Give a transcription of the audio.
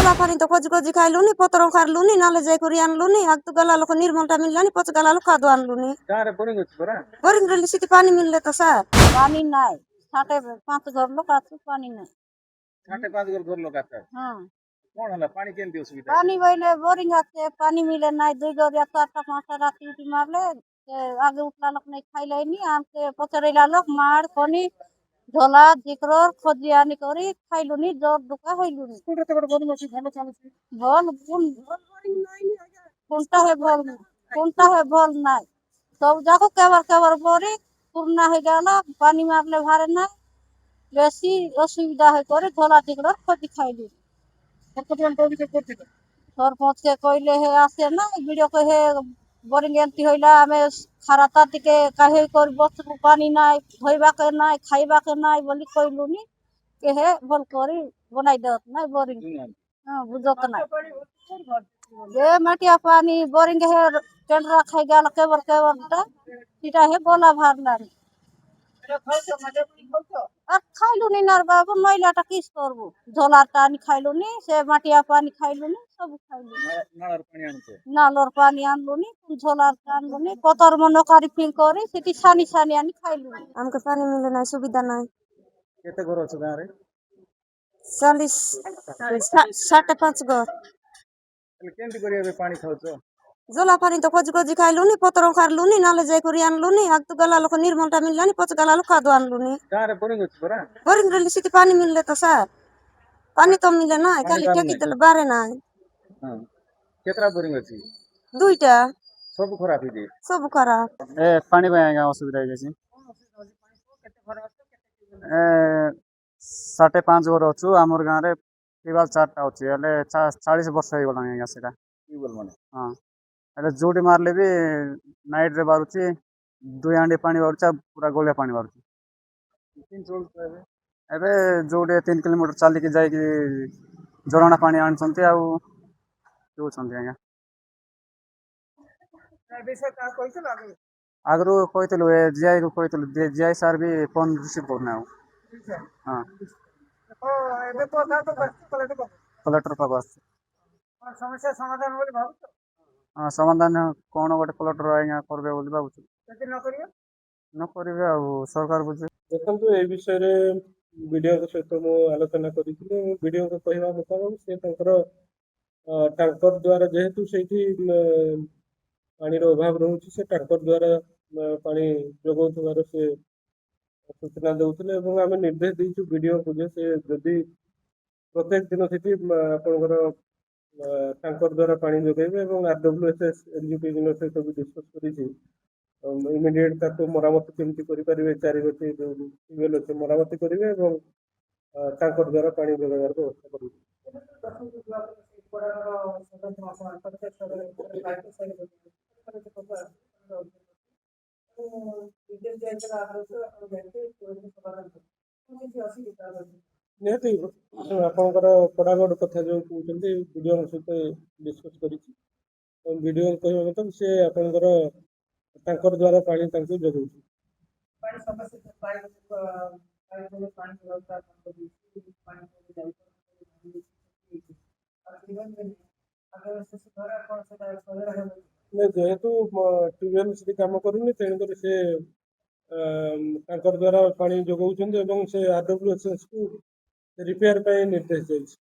ଜଲା ପାଣି ତ ଖୋଜି ଖୋଜି ଖାଇଲୁନି, ପତ୍ର ଖାଇଲୁନି, ନାଲେ ଯାଇକରି ଆଣିଲୁନି। ଆଗ ତ ଗଲା ଲୋକ ନିର୍ମଳଟା ମିଳିଲାନି, ପଛ ଗଲା ଲୋକ କାଦୁ ଆଣିଲୁନି। ବୋରିଂ ରେ ସେଠି ପାଣି ମିଳିଲେ ତ ସାର୍ पानी नहीं, 5.5 घर लोग आते पानी नहीं। 5.5 घर लोग आता हाँ कौन हला पानी केंती असुविधा पानी वही बोरिंग आते पानी मिले नहीं 2 घर या 4-5 रात उठी मारले आगे उठला लोग नहीं खाई लेनी आमके पचरेला लोग मार कोनी झोला जिक्रो खोजी आनी करी खाइलुनी जोर दुका होइलुनी कोटे तकर बोरिंग अछि भालो चालुछि भल कुंटा है भल नहीं सब जाको केवर बोरी पुरना हो गला पानी मारले भारे ना बेसी असुविधा है करे झोला जिक्रो खोजी खाइलुनी सरपंच टोबी के करथि सरपंच के कहले हे आसे ना वीडियो कहे बोरिंग एंती होइला हमें खराता टिके काहे कर बस पानी नाय धोइबा के नाय खाइबा के नाय बोली कहलुनी के हे भल करी बनाई देत नाय बोरिंग हां बुझत नाय ये मटिया पानी बोरिंग हे टेंडरा खाई गेल केवर सीटा हे बोला भारला আর খাইলুনি না বাবু ময়লাটা কিস করবো ঝোলার পানি খাইলুনি সে মাটিয়া পানি খাইলুনি সব খাইলুনি নালর পানি আনলুনি ঝোলার আনলুনি কতর মনে করি ফিল করি সেটি সানি সানি আনি খাইলুনি हमके पानी मिले ना सुविधा नहीं। केते घर अछि गारे 40 5.5 घर केंती करिया पानी खाउछ जला पानी तो खोजी खोजी खाइलुनी, पत्र खाइलुनी, नाले ଯାଇକରି ଆଣିଲୁନି। ଆଗ ତ ଗଲା ଲୋକ ନିର୍ମଳଟା ମିଳିଲାନି, ପଛ ଗଲା ଲୋକ କାଦୁ ଆଣିଲୁନି। ଗାରେ ବୋରିଂ अछि परा बोरिंग रे सेଠି पानी मिलले तो सार पानी तो मिले ना खाली टेकी देले बारे ना हां केतरा बोरिंग अछि दुईटा सब खराब हिजे सब खराब ए पानी पे आएगा असुविधा है जैसे ए 5.5 घर अच्छु आमर गाँव रे टिवाल 4टा अच्छी हेले 40 वर्ष हो गलानी आज्ञा सेटा टिबल माने हाँ हेले जोटी मारले भी नाइट रे बारुची 2 हांडी पानी बारुचा पूरा गोलिया पानी बारुची तीन चोल पाबे एबे जोटे 3 किलोमीटर चलिकी जाइकी झरଣା पानी आनुछन्ति आउ पिउछन्ति आज्ञा विषय का कहितल आगे आगरू कहथिलु ए जीआई को कहथिलु जीआई सर भी फोन रिसीव करना हो हाँ एबे तो था तो कलेक्टर पाक आस समस्या समाधान बोली भाबुछ हाँ समाधान कौन गोटे कलेक्टर आज्ञा करबे बोली भाबुछु केते न करियो न करिवे आ सरकार बुझे देखନ୍ତୁ ए विषय वीडियो सहित मु आलोचना करिथिलि वीडियो को कहवा मुताबिक से तांकर टैंकर द्वारा जेहेतु सेठी पानीर अभाव रहुछि से टैंकर द्वारा पानी जोगाउथिबार से सूचना देउथिले एवं आमे निर्देश देइछु वीडियो को जे से जदि प्रत्येक दिन सेठी आपनकर टैंकर द्वारा पानी जोगाइबे एवं आरडब्ल्यूएसएस एलजीपी जिनो सहित भी डिस्कस करिछि इमिडिएट ताको मरामती केमती करि परिबे 4 गोटी जो टिबेल अछि मरामती करिवे एवं टैंकर द्वारा पानी जोगाइबार व्यवस्था करिवे निहती आपनकर पड़ागढ़ कथा जो कहउछन्ती वीडियो सहित डिस्कस करिछि वीडियो कहबा मतलब से आपनकर टैंकर द्वारा पानी तांको जोगाउछि पानी समस्या पानी व्यवस्था जेहेतु ट्यूबवेल से काम करूनी तेणुकर से टैंकर द्वारा पानी जोगाउछन्ती एवं से आरडब्ल्यूएसएस को रिपेयर निर्देश जाइछि